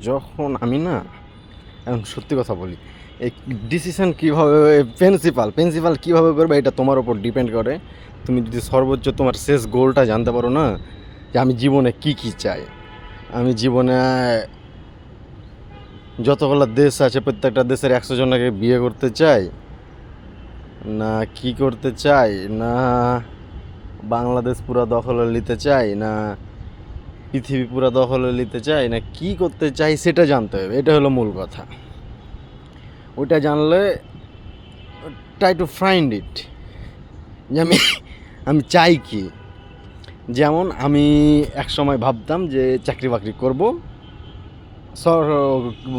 যখন আমি না এখন সত্যি কথা বলি, এই ডিসিশন কীভাবে প্রিন্সিপাল কীভাবে করবে এটা তোমার ওপর ডিপেন্ড করে। তুমি যদি সর্বোচ্চ তোমার শেষ গোলটা জানতে পারো না, যে আমি জীবনে কি চাই। আমি জীবনে যতগুলো দেশ আছে প্রত্যেকটা দেশের 100 জনকে বিয়ে করতে চাই, না কি করতে চাই, না বাংলাদেশ পুরো দখলে নিতে চাই, না পৃথিবী পুরো দখলে নিতে চাই, না কি করতে চাই সেটা জানতে হবে। এটা হলো মূল কথা। ওইটা জানলে ট্রাই টু ফাইন্ড ইট, যে আমি আমি চাই কি। যেমন আমি এক সময় ভাবতাম যে চাকরি বাকরি করবো,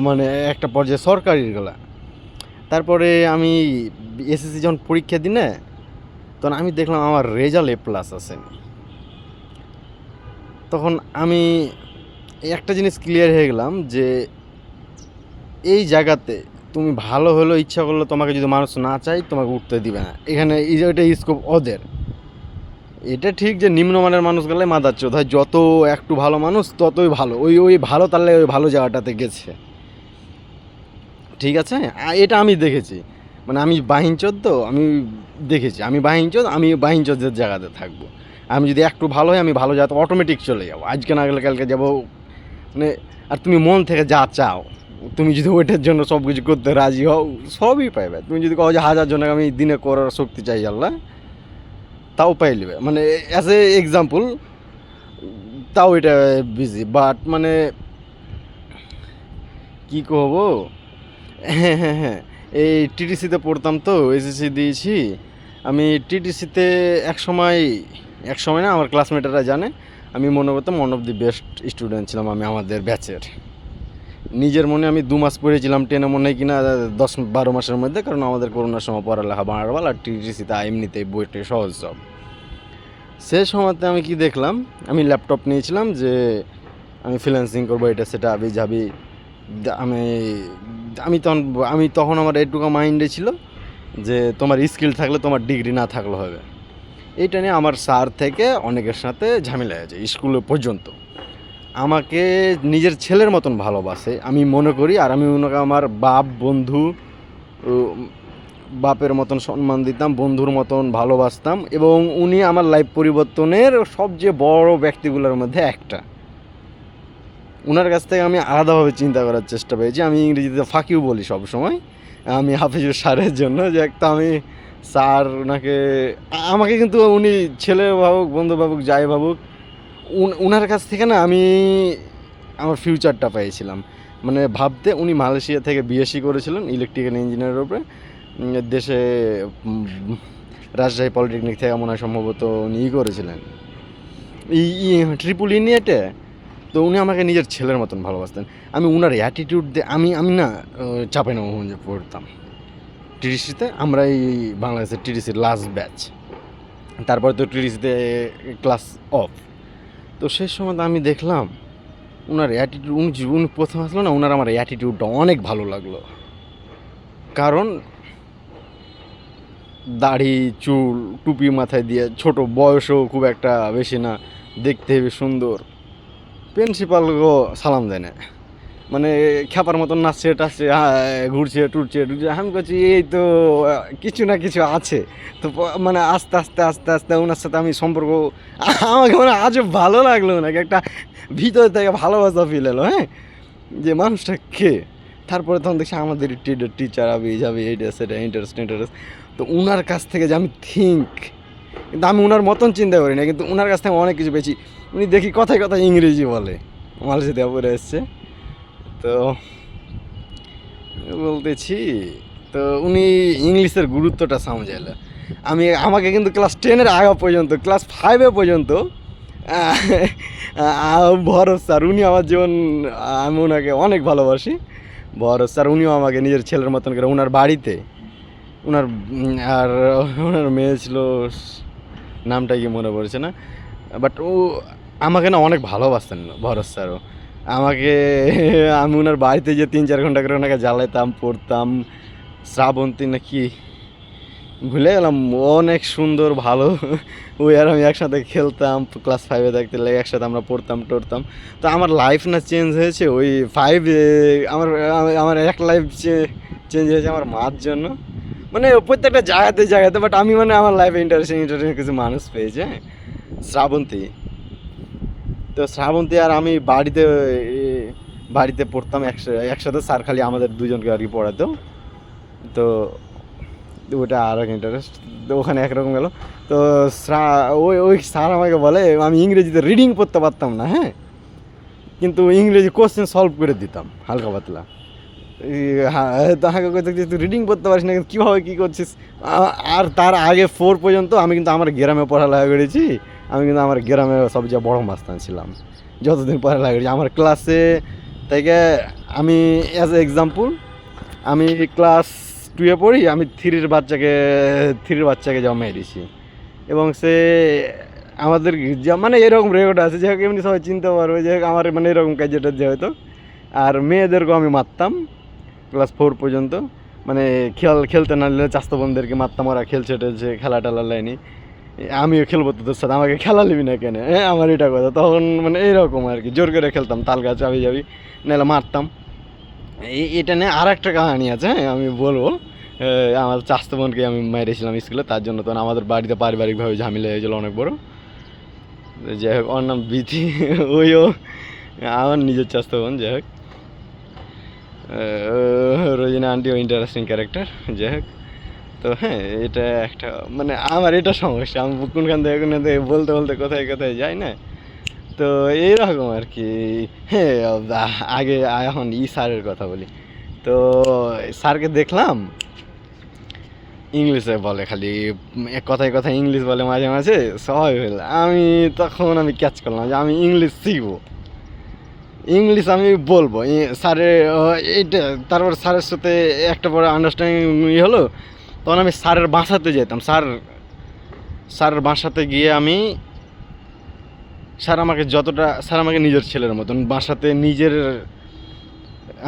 মানে একটা পর্যায়ে সরকারিগুলা। তারপরে আমি এসএসসি যখন পরীক্ষা দিই না, তখন আমি দেখলাম আমার রেজাল্ট A+ আসেনি। তখন আমি একটা জিনিস ক্লিয়ার হয়ে গেলাম যে এই জায়গাতে তুমি ভালো হলেও ইচ্ছা করলে তোমাকে যদি মানুষ না চাই তোমাকে উঠতে দিবে না। এখানে এটা স্কোপ ওদের। এটা ঠিক যে নিম্নমানের মানুষগুলোই মাদাচ্চোদ হয়, যত একটু ভালো মানুষ ততই ভালো, ওই ভালো তাহলে ওই ভালো জায়গাটাতে গেছে। ঠিক আছে, এটা আমি দেখেছি। মানে আমি বাহিনচোদ, তো আমি দেখেছি আমি বাহিনচোদ, আমি বাহিনচোদের জায়গাতে থাকবো। আমি যদি একটু ভালো হয় আমি ভালো জায়গাতে অটোমেটিক চলে যাবো, আজকে না গেলে কালকে যাবো। মানে আর তুমি মন থেকে যা চাও, তুমি যদি ওইটার জন্য সব কিছু করতে রাজি হও সবই পাইবে। তুমি যদি কও যে 1000 জনকে আমি দিনে করার শক্তি চাই আল্লাহ, তাও পাই নেবে। মানে অ্যাজ এ এক্সাম্পল, তাও এটা বিজি। বাট মানে কী করবো, হ্যাঁ হ্যাঁ হ্যাঁ, এই টিটিসিতে পড়তাম তো, এসএসসি দিয়েছি আমি টিটিসিতে। এক সময় না, আমার ক্লাসমেটেরা জানে আমি মনে করতাম one of the best student ছিলাম আমি আমাদের ব্যাচের। নিজের মনে আমি 2 মাস পড়েছিলাম, টেনে মনে হয় কিনা 10-12 মাসের মধ্যে, কারণ আমাদের করোনার সময় পড়ালেখা বাড়ারবাল, আর টিটিসিতে এমনিতেই বইটা সহজ সব। সে সময়তে আমি কি দেখলাম, আমি ল্যাপটপ নিয়েছিলাম যে আমি ফ্রিল্যান্সিং করবো, এটা সেটা আবি যাবি। আমি আমি তখন আমার এটুকু মাইন্ডে ছিল যে তোমার স্কিল থাকলে তোমার ডিগ্রি না থাকলে হবে। এইটা নিয়ে আমার স্যার থেকে অনেকের সাথে ঝামেলা হয়েছে স্কুলে পর্যন্ত। আমাকে নিজের ছেলের মতন ভালোবাসে আমি মনে করি, আর আমি ওনাকে আমার বন্ধু, বাপের মতন সম্মান দিতাম, বন্ধুর মতন ভালোবাসতাম, এবং উনি আমার লাইফ পরিবর্তনের সবচেয়ে বড় ব্যক্তিগুলোর মধ্যে একটা। ওনার কাছ থেকে আমি আলাদাভাবে চিন্তা করার চেষ্টা পেয়েছি। আমি ইংরেজিতে ফাঁকিও বলি সব সময় আমি হাফিজুর স্যারের জন্য, যে একটা আমি স্যার ওনাকে, আমাকে কিন্তু উনি ছেলে ভাবুক বন্ধু ভাবুক যাই ভাবুক, ওনার কাছ থেকে না আমি আমার ফিউচারটা পেয়েছিলাম। মানে ভাবতে, উনি মালয়েশিয়া থেকে বিএসসি করেছিলেন ইলেকট্রিক্যাল ইঞ্জিনিয়ারের উপরে। দেশে রাজশাহী পলিটেকনিক থেকে মনে হয় সম্ভবত উনি করেছিলেন ট্রিপল ইনিয়েটে। তো উনি আমাকে নিজের ছেলের মতন ভালোবাসতেন। আমি উনার অ্যাটিটিউড দিয়ে আমি না চাঁপাইনবাবগঞ্জে পড়তাম টিটিসিতে। আমরা এই বাংলাদেশের টিটিসির লাস্ট ব্যাচ, তারপরে তো টিটিসিতে ক্লাস অফ। তো সেই সময় আমি দেখলাম ওনার অ্যাটিটিউড, উনি প্রথম আসলো না, ওনার আমার অ্যাটিটিউডটা অনেক ভালো লাগলো। কারণ দাড়ি চুল টুপি মাথায় দিয়ে, ছোট বয়সও খুব একটা বেশি না, দেখতে হেবি সুন্দর। প্রিন্সিপালকেও সালাম দেয় না, মানে খ্যাপার মতন নাচছে টাচছে, ঘুরছে টুরছে। আমি করছি এই তো কিছু না কিছু আছে। তো মানে আস্তে আস্তে আস্তে আস্তে ওনার সাথে আমি সম্পর্ক, আমাকে মানে আজও ভালো লাগলো, নাকি একটা ভিতর থেকে ভালোবাসা ফিল এলো, হ্যাঁ, যে মানুষটা কে। তারপরে তখন দেখছি আমাদের টিচার যাবে এইটা সেটা ইন্টারেস্ট। তো ওনার কাছ থেকে যে আমি কিন্তু আমি ওনার মতন চিন্তা করি না, কিন্তু ওনার কাছ থেকে অনেক কিছু পেয়েছি। উনি দেখি কথায় কথায় ইংরেজি বলে, মালয়েশিয়া থেকে পড়ে এসছে তো বলতেছি। তো উনি ইংলিশের গুরুত্বটা সমঝাইলো। আমাকে কিন্তু ক্লাস 10-এর আগা পর্যন্ত, ক্লাস 5-এ পর্যন্ত ভরত স্যার, উনি আমার জীবন, আমি ওনাকে অনেক ভালোবাসি। ভরত স্যার উনিও আমাকে নিজের ছেলের মতন করে, ওনার বাড়িতে ওনার আর ওনার মেয়ে ছিল, নামটা কি মনে পড়ছে না, বাট ও আমাকে না অনেক ভালোবাসতেন ভরত স্যারও আমাকে। আমি ওনার বাড়িতে যে 3-4 ঘন্টা করে ওনাকে জ্বালাইতাম, পড়তাম। শ্রাবন্তী নাকি ভুলে গেলাম। অনেক সুন্দর ভালো। ওই আর আমি একসাথে খেলতাম ক্লাস 5-এ থাকতে লাগে, একসাথে আমরা পড়তাম টরতাম। তো আমার লাইফ না চেঞ্জ হয়েছে ওই 5-এ। আমার আমার এক লাইফ চেঞ্জ হয়েছে আমার মার জন্য। মানে প্রত্যেকটা জায়গাতে জায়গাতে, বাট আমি মানে আমার লাইফে ইন্টারেস্টিং ইন্টারেস্টিং কিছু মানুষ পেয়েছি, হ্যাঁ। শ্রাবন্তী। তো শ্রাবন্তী আর আমি বাড়িতে পড়তাম একসাথে। স্যার খালি আমাদের দুজনকে আর কি পড়াতো। তো ওটা আর এক ইন্টারেস্ট। তো ওখানে একরকম গেল। তো ওই ওই স্যার আমাকে বলে আমি ইংরেজিতে রিডিং পড়তে পারতাম না, হ্যাঁ, কিন্তু ইংরেজি কোশ্চেন সলভ করে দিতাম হালকা পাতলা। হ্যাঁ, তাহাকে কইতে তুই রিডিং পড়তে পারিস না, কিন্তু কীভাবে কী করছিস। আর তার আগে 4 পর্যন্ত আমি কিন্তু আমার গ্রামে পড়ালেখা করেছি। আমি কিন্তু আমার গ্রামে সবচেয়ে বড় মাস্তান ছিলাম যতদিন পড়ালেখা করেছি আমার ক্লাসে থেকে। আমি অ্যাজ এ এক্সাম্পল, আমি ক্লাস 2-এ পড়ি, আমি থ্রির বাচ্চাকে জমা দিয়েছি। এবং সে আমাদের মানে এরকম রেকর্ড আছে যে এমনি সবাই চিনতে পারবে যে আমার মানে এরকম কাজটা যে হয়তো। আর মেয়েদেরকেও আমি মারতাম ক্লাস 4 পর্যন্ত। মানে খেলতে না নিলে চাস্তো বোনদেরকে মারতাম, ওরা খেলছে টেলছে, খেলা টেলা লাইনি। আমিও খেলবো তোদের সাথে, আমাকে খেলা নিবি না কেন, হ্যাঁ, আমার এটা কথা। তখন মানে এইরকম আর কি, জোর করে খেলতাম, তাল গাছ যাবি নাহলে মারতাম। এটা নিয়ে আর একটা কাহিনি আছে, হ্যাঁ, আমি বলবো। আমার চাস্তো বোনকে আমি মেরেছিলাম স্কুলে, তার জন্য তখন আমাদের বাড়িতে পারিবারিকভাবে ঝামেলা হয়েছিল অনেক বড়। যাই হোক, ওর নাম বিথি। ওইও আমার নিজের চাস্তো বোন। যাই হোক, রোজিনা আন্টিও ইন্টারেস্টিং ক্যারেক্টার। যাই হোক, তো হ্যাঁ, এটা একটা মানে আমার এটা সমস্যা, আমি কোনখান থেকে বলতে বলতে কোথায় কোথায় যাই না। তো এইরকম আর কি। হ্যাঁ, আগে এখন স্যারের কথা বলি। তো স্যারকে দেখলাম ইংলিশে বলে, খালি এক কথায় কথায় ইংলিশ বলে মাঝে মাঝে সবাই বলে। আমি ক্যাচ করলাম যে আমি ইংলিশ শিখবো, ইংলিশ আমি বলবো স্যারের এইটা। তারপর স্যারের সাথে একটা পরে আন্ডারস্ট্যান্ডিং হলো। তখন আমি স্যারের বাসাতে যেতাম। স্যারের বাসাতে গিয়ে স্যার আমাকে নিজের ছেলের মতন বাসাতে নিজের,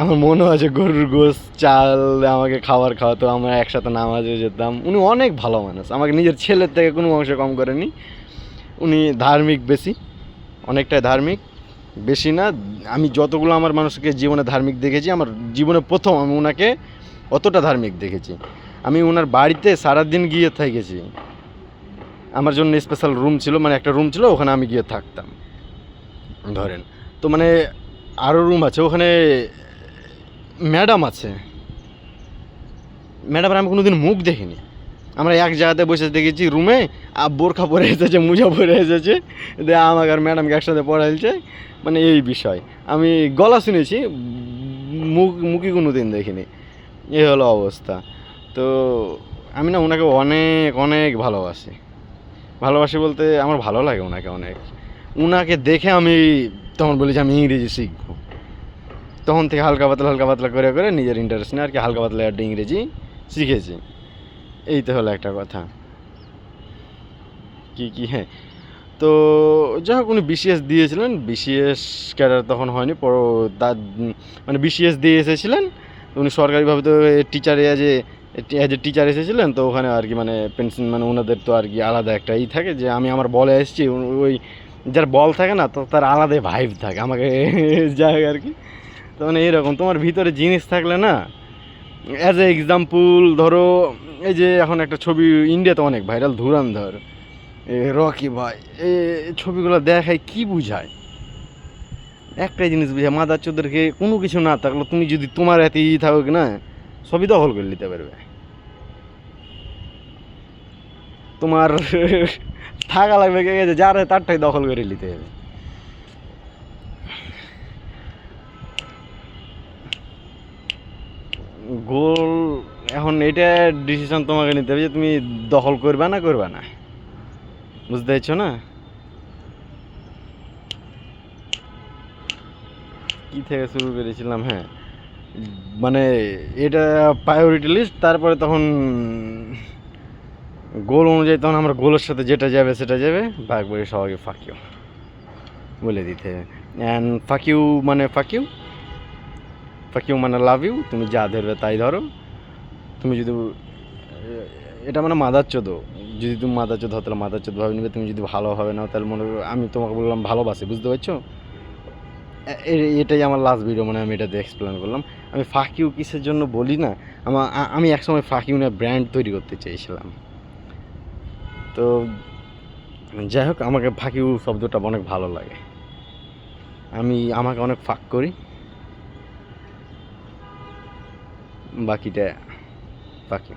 আমার মনে আছে গরুর গোশ চাল আমাকে খাওয়াতো, আমরা একসাথে নামাজে যেতাম। উনি অনেক ভালো মানুষ, আমাকে নিজের ছেলের থেকে কোনো অংশ কম করেনি। উনি ধার্মিক বেশি, অনেকটাই ধার্মিক। বেশি না, আমি যতগুলো আমার মানুষকে জীবনে ধার্মিক দেখেছি, আমার জীবনে প্রথম আমি ওনাকে অতটা ধার্মিক দেখেছি। আমি ওনার বাড়িতে সারাদিন গিয়ে থেকেছি। আমার জন্য স্পেশাল রুম ছিল, মানে একটা রুম ছিল, ওখানে আমি গিয়ে থাকতাম ধরেন। তো মানে আরও রুম আছে ওখানে, ম্যাডাম আছে। ম্যাডামের আমি কোনোদিন মুখ দেখিনি। আমরা এক জায়গাতে বসে দেখেছি রুমে, বোরখা পরে এসেছে, মোজা পরে এসেছে, আমাকে আর ম্যাডামকে একসাথে পড়াইছে। মানে এই বিষয় আমি গলা শুনেছি, মুখই কোনো দিন দেখিনি। এই হলো অবস্থা। তো আমি না ওনাকে অনেক অনেক ভালোবাসি বলতে আমার ভালো লাগে ওনাকে অনেক। ওনাকে দেখে আমি তখন বলি যে আমি ইংরেজি শিখবো। তখন থেকে হালকা পাতলা করে করে নিজের ইন্টারেস্ট নিয়ে আর কি হালকা পাতলা একটা ইংরেজি শিখেছি। এই তো হলো একটা কথা। কি হ্যাঁ, তো যাই হোক, উনি বিসিএস দিয়েছিলেন। বিসিএস ক্যাডার তখন হয়নি, তার মানে বিসিএস দিয়ে এসেছিলেন। উনি সরকারিভাবে তো টিচার অ্যাজ এ টিচার এসেছিলেন। তো ওখানে আর কি মানে পেনশন, মানে ওনাদের তো আর কি আলাদা একটা থাকে যে আমি আমার বলে এসেছি। ওই যার বল থাকে না, তো তার আলাদা ভাইব থাকে আমাকে। যাই হোক আর কি। তো মানে এইরকম তোমার ভিতরে জিনিস থাকলে না, অ্যাজ এ এক্সাম্পল ধরো, এই যে এখন একটা ছবি ইন্ডিয়াতে অনেক ভাইরাল, ধুরন্ধর, রকি ভাই, এই ছবিগুলো দেখায় কি বুঝায়? একটাই জিনিস বুঝায়, মাদার চোদ্দেরকে কোনো কিছু না থাকলো তুমি যদি তোমার এতই থাকুক না, সবই দখল করে নিতে পারবে। তোমার থাকা লাগবে কে গেছে, যার তারটাই দখল করে নিতে হবে। গোল এখন এটা ডিসিশন তোমাকে নিতে হবে যে তুমি দখল করবে না, বুঝতে পারছো না? কি থেকে শুরু করেছিলাম, হ্যাঁ, মানে এটা প্রায়োরিটি লিস্ট। তারপরে তখন গোল অনুযায়ী তখন আমরা গোলের সাথে যেটা যাবে সেটা যাবে, ভাগ করে সবাইকে ফাঁকিও বলে দিতে হবে। অ্যান্ড ফাঁকিউ মানে লাভ ইউ। তুমি যা ধরবে তাই ধরো। তুমি যদি এটা মানে মাদারচোদ। যদি তুমি মাদারচোদ হও তাহলে মাদারচোদ ভাবে নিবে, তুমি যদি ভালোভাবে নাও তাহলে মনে করো আমি তোমাকে বললাম ভালোবাসি, বুঝতে পারছো? এটাই আমার লাস্ট ভিডিও, মানে আমি এটাতে এক্সপ্লেন করলাম। আমি ফাক ইউ কিসের জন্য বলি না, আমি একসময় ফাক ইউ নিয়ে ব্র্যান্ড তৈরি করতে চেয়েছিলাম। তো যাই হোক, আমাকে ফাক ইউ শব্দটা অনেক ভালো লাগে। আমাকে অনেক ফাক করি, বাকিটা ফাক ইউ।